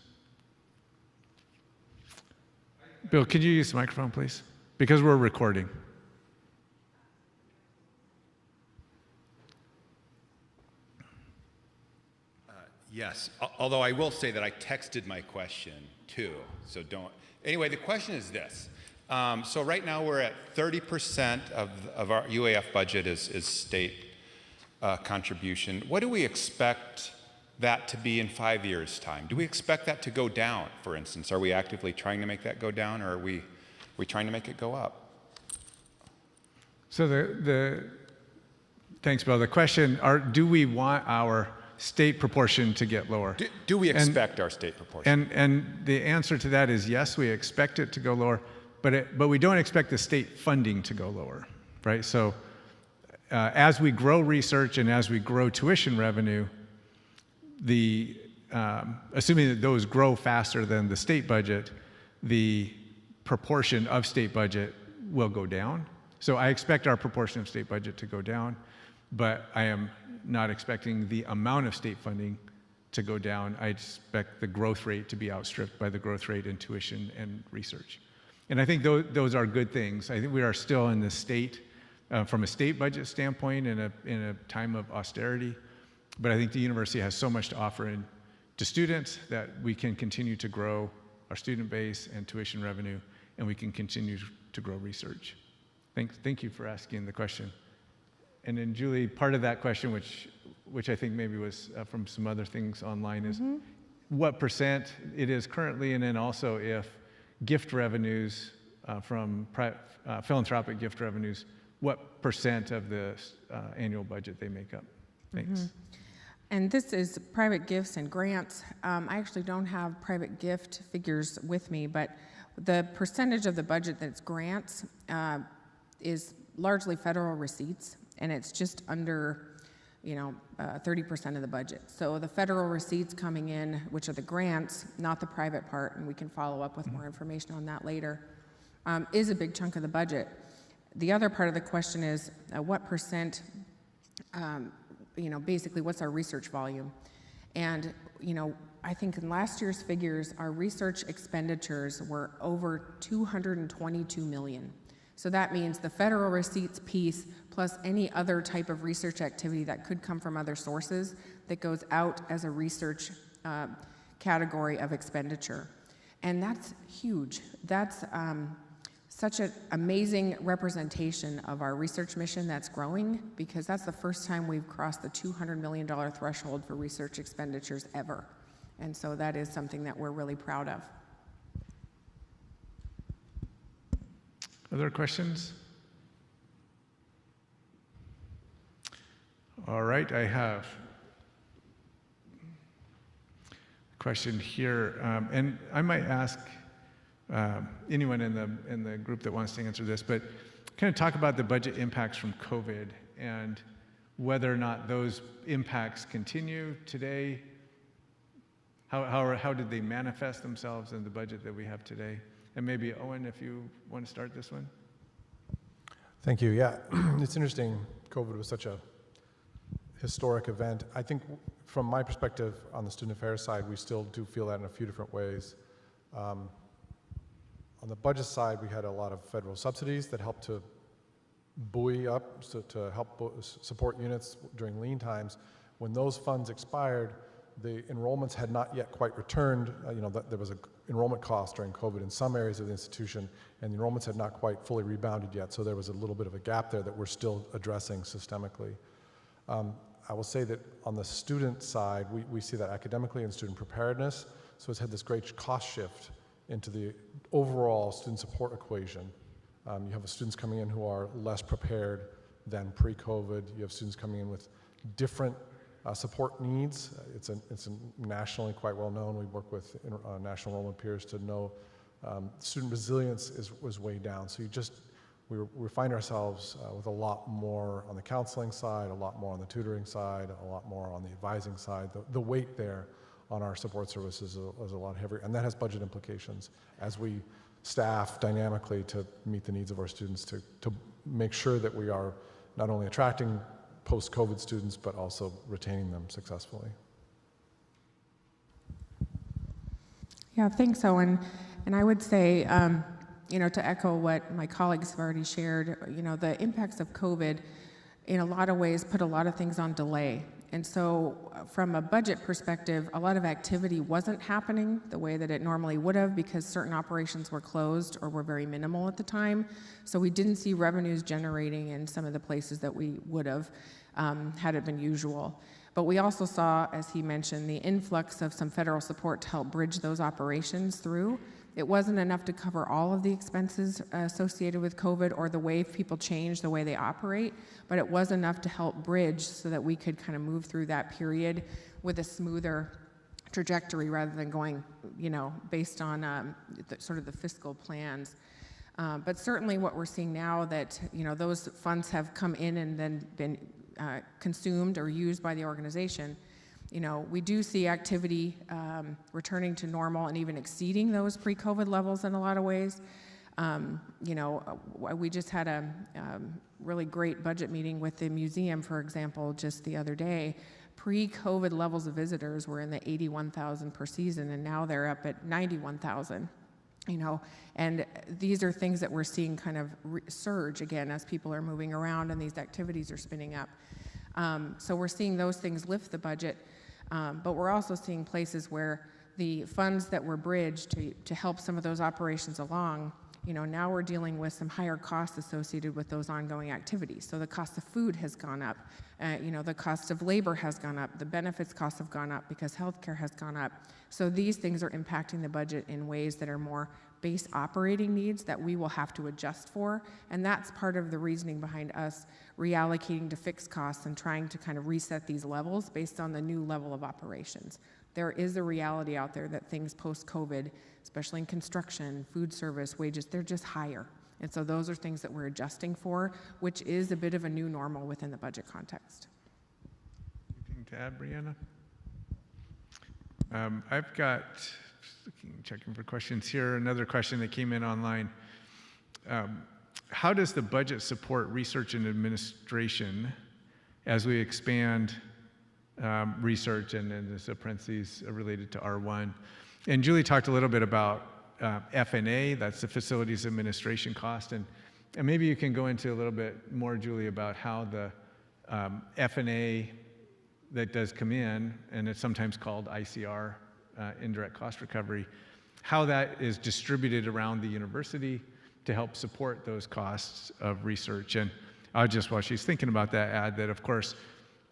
Bill, could you use the microphone, please? Because we're recording. Yes, although I will say that I texted my question too, so don't. Anyway, the question is this. So right now we're at 30% of our UAF budget is state contribution. What do we expect that to be in 5 years' time? Do we expect that to go down, for instance? Are we actively trying to make that go down, or are we trying to make it go up? So thanks, Bill. The question, do we want our state proportion to get lower? Do we expect our state proportion? And the answer to that is yes, we expect it to go lower, but we don't expect the state funding to go lower, right? So as we grow research and as we grow tuition revenue, assuming that those grow faster than the state budget, the proportion of state budget will go down. So I expect our proportion of state budget to go down, but I am not expecting the amount of state funding to go down. I expect the growth rate to be outstripped by the growth rate in tuition and research. And I think those are good things. I think we are still in the state, from a state budget standpoint, in a time of austerity. But I think the university has so much to offer to students that we can continue to grow our student base and tuition revenue, and we can continue to grow research. Thank you for asking the question. And then Julie, part of that question, which I think maybe was from some other things online, is what percent it is currently, and then also if gift revenues from philanthropic gift revenues, what percent of the annual budget they make up. Thanks. And this is private gifts and grants. I actually don't have private gift figures with me, but the percentage of the budget that's grants is largely federal receipts, and it's just under 30% of the budget. So the federal receipts coming in, which are the grants, not the private part, and we can follow up with more information on that later, is a big chunk of the budget. The other part of the question is what percent, basically what's our research volume? And, I think in last year's figures, our research expenditures were over $222 million. So that means the federal receipts piece plus any other type of research activity that could come from other sources that goes out as a research category of expenditure. And that's huge. That's such an amazing representation of our research mission that's growing, because that's the first time we've crossed the $200 million threshold for research expenditures ever. And so that is something that we're really proud of. Other questions? All right, I have a question here, and I might ask anyone in the group that wants to answer this, but kind of talk about the budget impacts from COVID and whether or not those impacts continue today. How did they manifest themselves in the budget that we have today? And maybe Owen, if you want to start this one. Thank you. Yeah, it's interesting. COVID was such a historic event. I think from my perspective on the student affairs side, we still do feel that in a few different ways. On the budget side, we had a lot of federal subsidies that helped to buoy up, to help support units during lean times. When those funds expired, the enrollments had not yet quite returned. There was an enrollment cost during COVID in some areas of the institution, and the enrollments had not quite fully rebounded yet, so there was a little bit of a gap there that we're still addressing systemically. I will say that on the student side, we see that academically in student preparedness, so it's had this great cost shift into the overall student support equation. You have students coming in who are less prepared than pre-COVID. You have students coming in with different support needs. It's nationally quite well known. We work with national enrollment peers to know student resilience was way down. So we find ourselves with a lot more on the counseling side, a lot more on the tutoring side, a lot more on the advising side. The weight there on our support services is a lot heavier, and that has budget implications as we staff dynamically to meet the needs of our students, to make sure that we are not only attracting post-COVID students, but also retaining them successfully. Yeah, thanks, Owen. And I would say, to echo what my colleagues have already shared, the impacts of COVID in a lot of ways put a lot of things on delay. And so from a budget perspective, a lot of activity wasn't happening the way that it normally would have because certain operations were closed or were very minimal at the time. So we didn't see revenues generating in some of the places that we would have had it been usual. But we also saw, as he mentioned, the influx of some federal support to help bridge those operations through. It wasn't enough to cover all of the expenses associated with COVID or the way people change the way they operate, but it was enough to help bridge so that we could kind of move through that period with a smoother trajectory rather than going, based on sort of the fiscal plans. But certainly what we're seeing now that, those funds have come in and then been consumed or used by the organization. We do see activity returning to normal and even exceeding those pre-COVID levels in a lot of ways. We just had a really great budget meeting with the museum, for example, just the other day. Pre-COVID levels of visitors were in the 81,000 per season, and now they're up at 91,000. And these are things that we're seeing kind of surge again as people are moving around and these activities are spinning up. So we're seeing those things lift the budget. But we're also seeing places where the funds that were bridged to help some of those operations along, now we're dealing with some higher costs associated with those ongoing activities. So the cost of food has gone up, the cost of labor has gone up, the benefits costs have gone up because healthcare has gone up. So these things are impacting the budget in ways that are more base operating needs that we will have to adjust for. And that's part of the reasoning behind us reallocating to fixed costs and trying to kind of reset these levels based on the new level of operations. There is a reality out there that things post-COVID, especially in construction, food service, wages, they're just higher. And so those are things that we're adjusting for, which is a bit of a new normal within the budget context. Anything to add, Brianna? I've got, checking for questions here, another question that came in online. How does the budget support research and administration as we expand research and there's a parentheses related to R1? And Julie talked a little bit about F&A, that's the facilities administration cost, and maybe you can go into a little bit more, Julie, about how the F&A that does come in, and it's sometimes called ICR, indirect cost recovery, how that is distributed around the university to help support those costs of research. And I'll just, while she's thinking about that, add that, of course,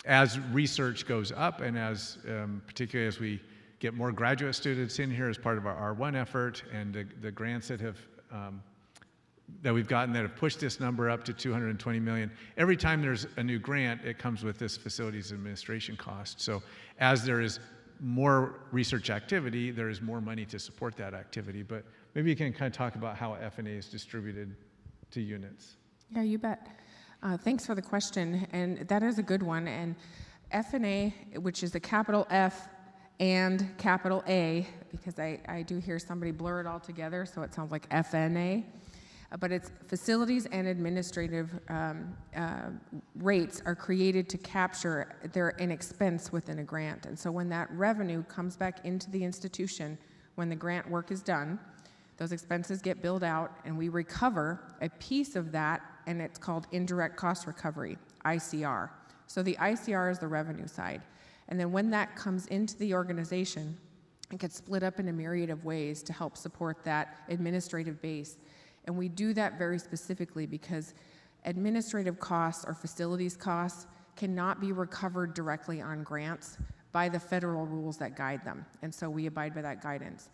as research goes up and as, particularly as we get more graduate students in here as part of our R1 effort and the grants that have that we've gotten that have pushed this number up to 220 million. Every time there's a new grant, it comes with this facilities administration cost. So as there is more research activity, there is more money to support that activity. But maybe you can kind of talk about how F&A is distributed to units. Yeah, you bet. Thanks for the question, and that is a good one. And F&A, which is a capital F and capital A, because I do hear somebody blur it all together, so it sounds like FNA. But it's facilities and administrative rates are created to capture an expense within a grant. And so when that revenue comes back into the institution, when the grant work is done, those expenses get billed out, and we recover a piece of that, and it's called indirect cost recovery, ICR. So the ICR is the revenue side. And then when that comes into the organization, it gets split up in a myriad of ways to help support that administrative base. And we do that very specifically because administrative costs or facilities costs cannot be recovered directly on grants by the federal rules that guide them. And so we abide by that guidance.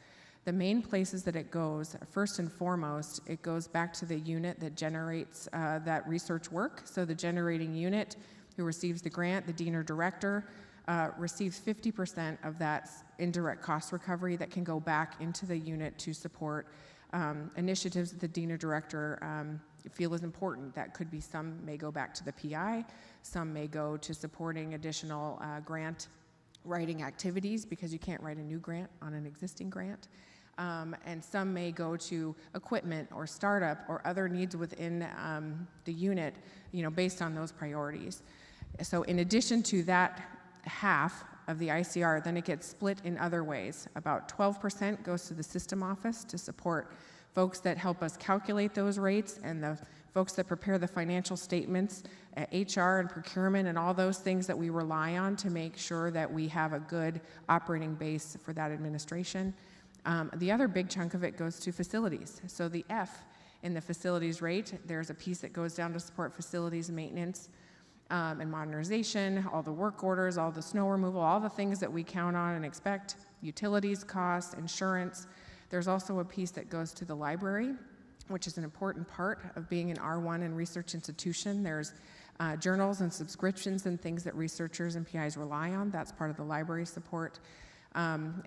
The main places that it goes, first and foremost, it goes back to the unit that generates that research work. So the generating unit who receives the grant, the dean or director, receives 50% of that indirect cost recovery that can go back into the unit to support initiatives that the dean or director feel is important. That could be, some may go back to the PI, some may go to supporting additional grant writing activities, because you can't write a new grant on an existing grant. And some may go to equipment or startup or other needs within the unit, based on those priorities. So in addition to that half of the ICR, then it gets split in other ways. About 12% goes to the system office to support folks that help us calculate those rates, and the folks that prepare the financial statements, HR and procurement and all those things that we rely on to make sure that we have a good operating base for that administration. The other big chunk of it goes to facilities. So the F in the facilities rate, there's a piece that goes down to support facilities maintenance and modernization, all the work orders, all the snow removal, all the things that we count on and expect, utilities costs, insurance. There's also a piece that goes to the library, which is an important part of being an R1 and research institution. There's journals and subscriptions and things that researchers and PIs rely on. That's part of the library support. And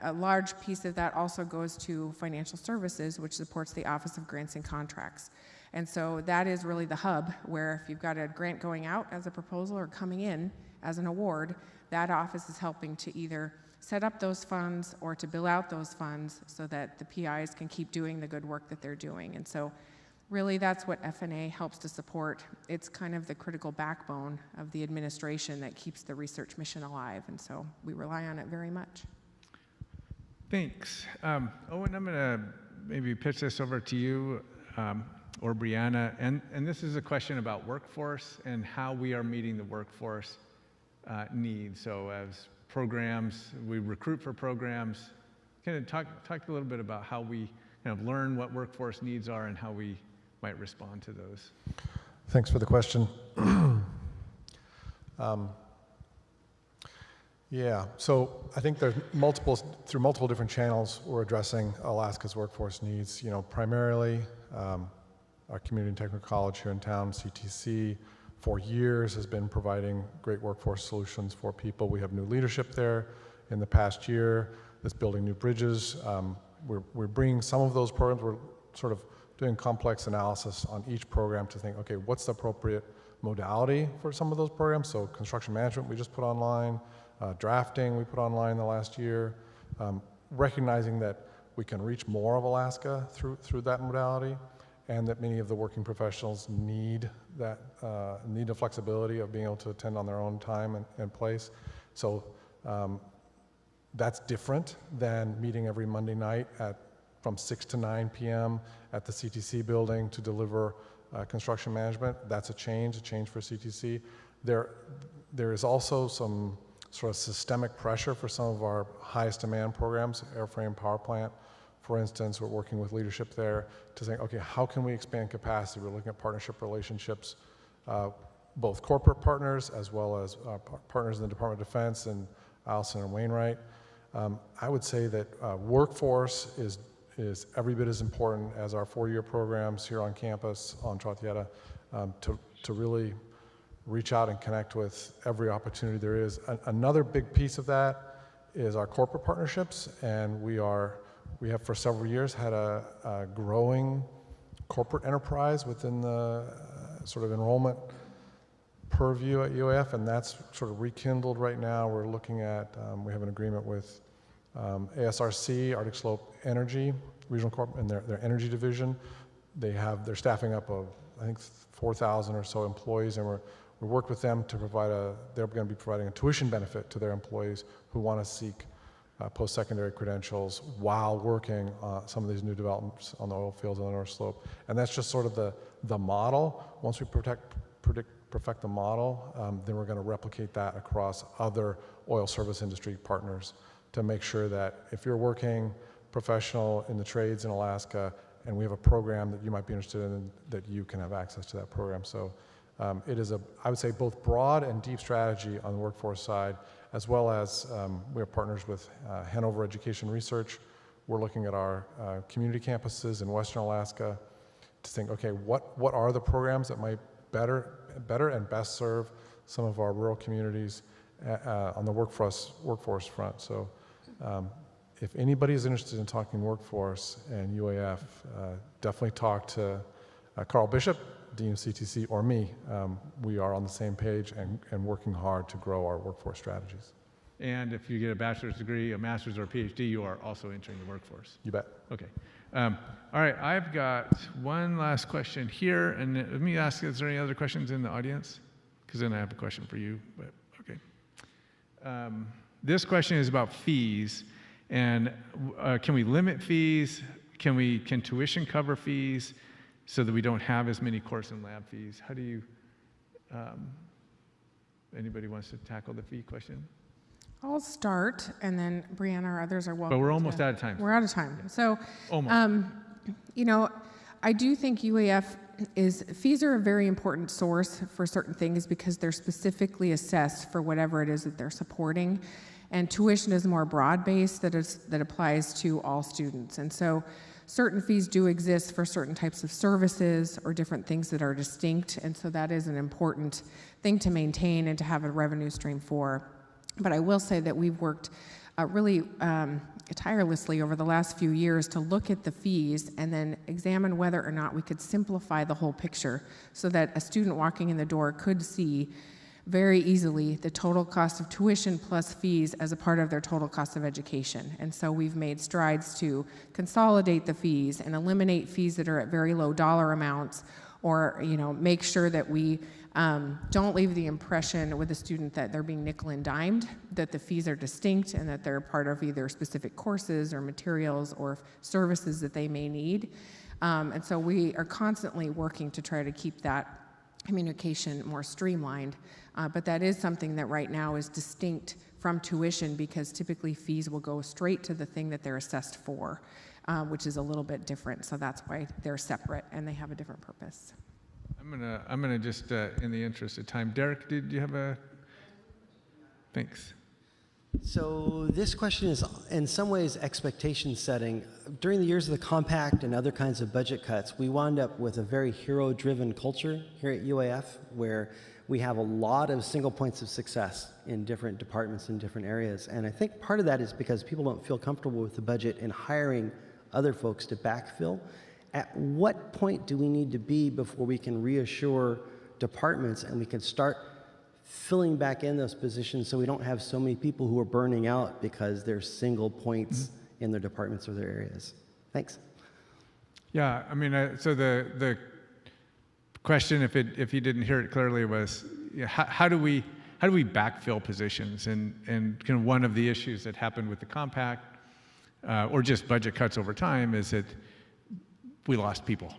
a large piece of that also goes to financial services, which supports the Office of Grants and Contracts. And so that is really the hub where if you've got a grant going out as a proposal or coming in as an award, that office is helping to either set up those funds or to bill out those funds so that the PIs can keep doing the good work that they're doing. And so really that's what F&A helps to support. It's kind of the critical backbone of the administration that keeps the research mission alive. And so we rely on it very much. Thanks. Owen, I'm going to maybe pitch this over to you or Brianna. And this is a question about workforce and how we are meeting the workforce needs. So as programs, we recruit for programs. Kind of talk a little bit about how we kind of learn what workforce needs are and how we might respond to those. Thanks for the question. Yeah, so I think there's through multiple different channels we're addressing Alaska's workforce needs. Primarily our community and technical college here in town, CTC, for years has been providing great workforce solutions for people. We have new leadership there in the past year that's building new bridges. We're bringing some of those programs, we're sort of doing complex analysis on each program to think, okay, what's the appropriate modality for some of those programs? So construction management we just put online, drafting we put online the last year, recognizing that we can reach more of Alaska through that modality, and that many of the working professionals need the flexibility of being able to attend on their own time and place. So that's different than meeting every Monday night from 6 to 9 p.m. at the CTC building to deliver construction management. That's a change for CTC. There is also some sort of systemic pressure for some of our highest demand programs, airframe power plant, for instance. We're working with leadership there to say, okay, how can we expand capacity? We're looking at partnership relationships, both corporate partners as well as partners in the Department of Defense and Allison and Wainwright. I would say that workforce is is every bit as important as our 4-year programs here on campus on Trottieta, to really reach out and connect with every opportunity there is. Another big piece of that is our corporate partnerships, and we have for several years had a growing corporate enterprise within the sort of enrollment purview at UAF, and that's sort of rekindled right now. We're looking at, we have an agreement with ASRC, Arctic Slope Energy, Regional Corp, and their energy division. They're staffing up I think 4,000 or so employees, and we worked with them to provide they're going to be providing a tuition benefit to their employees who want to seek post-secondary credentials while working some of these new developments on the oil fields on the North Slope. And that's just sort of the model. Once we perfect the model, then we're going to replicate that across other oil service industry partners to make sure that if you're working professional in the trades in Alaska and we have a program that you might be interested in, that you can have access to that program. So it is I would say, both broad and deep strategy on the workforce side, as well as we have partners with Hanover Education Research. We're looking at our community campuses in Western Alaska to think, okay, what are the programs that might better and best serve some of our rural communities on the workforce front. So if anybody is interested in talking workforce and UAF, definitely talk to Carl Bishop, Dean of CTC, or me. We are on the same page and working hard to grow our workforce strategies. And if you get a bachelor's degree, a master's, or a PhD, you are also entering the workforce. You bet. Okay. All right, I've got one last question here, and let me ask, is there any other questions in the audience? Because then I have a question for you, but okay. This question is about fees, and can we limit fees? Can tuition cover fees so that we don't have as many course and lab fees? How do you, anybody wants to tackle the fee question? I'll start, and then Brianna or others are welcome. But we're almost out of time. We're out of time. So, Almost. you know, I do think fees are a very important source for certain things because they're specifically assessed for whatever it is that they're supporting. And tuition is more broad-based that applies to all students. And so certain fees do exist for certain types of services or different things that are distinct. And so that is an important thing to maintain and to have a revenue stream for. But I will say that we've worked really tirelessly over the last few years to look at the fees and then examine whether or not we could simplify the whole picture so that a student walking in the door could see very easily the total cost of tuition plus fees as a part of their total cost of education. And so we've made strides to consolidate the fees and eliminate fees that are at very low dollar amounts, or make sure that we don't leave the impression with a student that they're being nickel and dimed, that the fees are distinct and that they're part of either specific courses or materials or services that they may need. And so we are constantly working to try to keep that communication more streamlined. But that is something that right now is distinct from tuition because typically fees will go straight to the thing that they're assessed for, which is a little bit different. So that's why they're separate and they have a different purpose. I'm gonna just, in the interest of time, Derek, did you have a? Thanks. So this question is in some ways expectation setting. During the years of the compact and other kinds of budget cuts, we wound up with a very hero-driven culture here at UAF where we have a lot of single points of success in different departments in different areas. And I think part of that is because people don't feel comfortable with the budget and hiring other folks to backfill. At what point do we need to be before we can reassure departments and we can start filling back in those positions so we don't have so many people who are burning out because they're single points in their departments or their areas? Thanks. Yeah, I mean, so the question, if you didn't hear it clearly, was how do we backfill positions? And kind of one of the issues that happened with the compact or just budget cuts over time is that we lost people.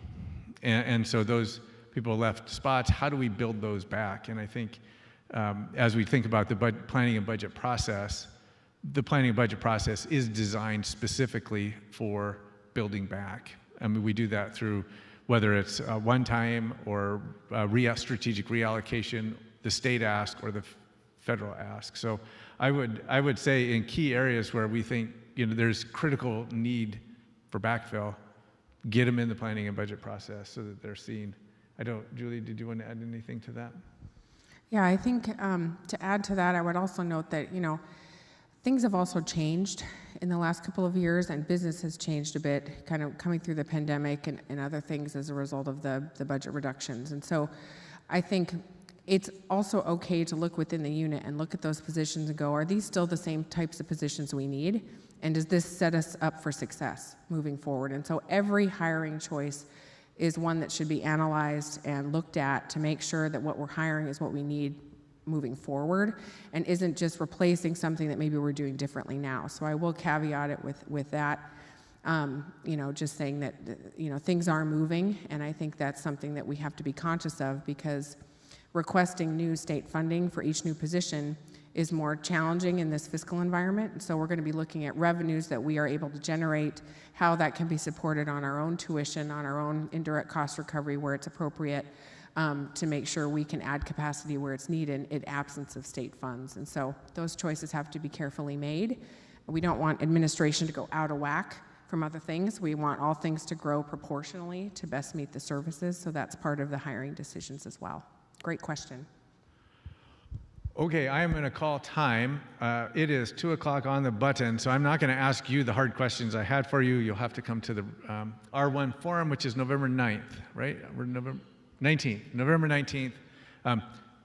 And so those people left spots. How do we build those back? And I think as we think about the planning and budget process, the planning and budget process is designed specifically for building back. I mean, we do that through whether it's one time or strategic reallocation, the state ask or the federal ask. So I would say in key areas where we think there's critical need for backfill, get them in the planning and budget process so that they're seen. Julie, did you want to add anything to that? Yeah, I think to add to that, I would also note that, things have also changed in the last couple of years, and business has changed a bit, kind of coming through the pandemic and other things as a result of the budget reductions. And so I think it's also okay to look within the unit and look at those positions and go, are these still the same types of positions we need? And does this set us up for success moving forward? And so every hiring choice is one that should be analyzed and looked at to make sure that what we're hiring is what we need moving forward and isn't just replacing something that maybe we're doing differently now. So I will caveat it with that, just saying that, things are moving, and I think that's something that we have to be conscious of, because requesting new state funding for each new position is more challenging in this fiscal environment. And so we're going to be looking at revenues that we are able to generate, how that can be supported on our own tuition, on our own indirect cost recovery where it's appropriate, to make sure we can add capacity where it's needed in absence of state funds. And so those choices have to be carefully made. We don't want administration to go out of whack from other things. We want all things to grow proportionally to best meet the services. So that's part of the hiring decisions as well. Great question. Okay, I am going to call time. It is 2 o'clock on the button, so I'm not going to ask you the hard questions I had for you. You'll have to come to the R1 forum, which is November 9th, right? We're November 19th.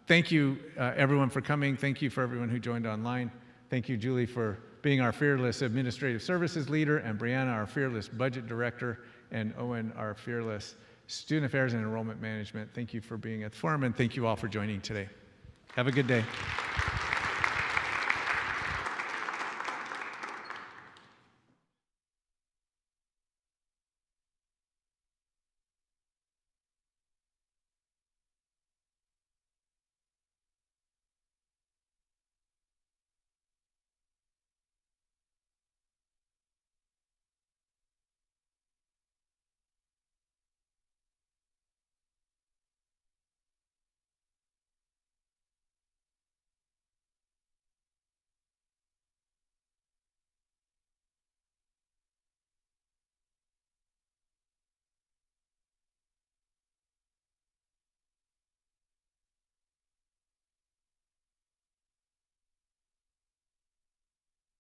Thank you, everyone, for coming. Thank you for everyone who joined online. Thank you, Julie, for being our fearless administrative services leader, and Brianna, our fearless budget director, and Owen, our fearless student affairs and enrollment management. Thank you for being at the forum, and thank you all for joining today. Have a good day.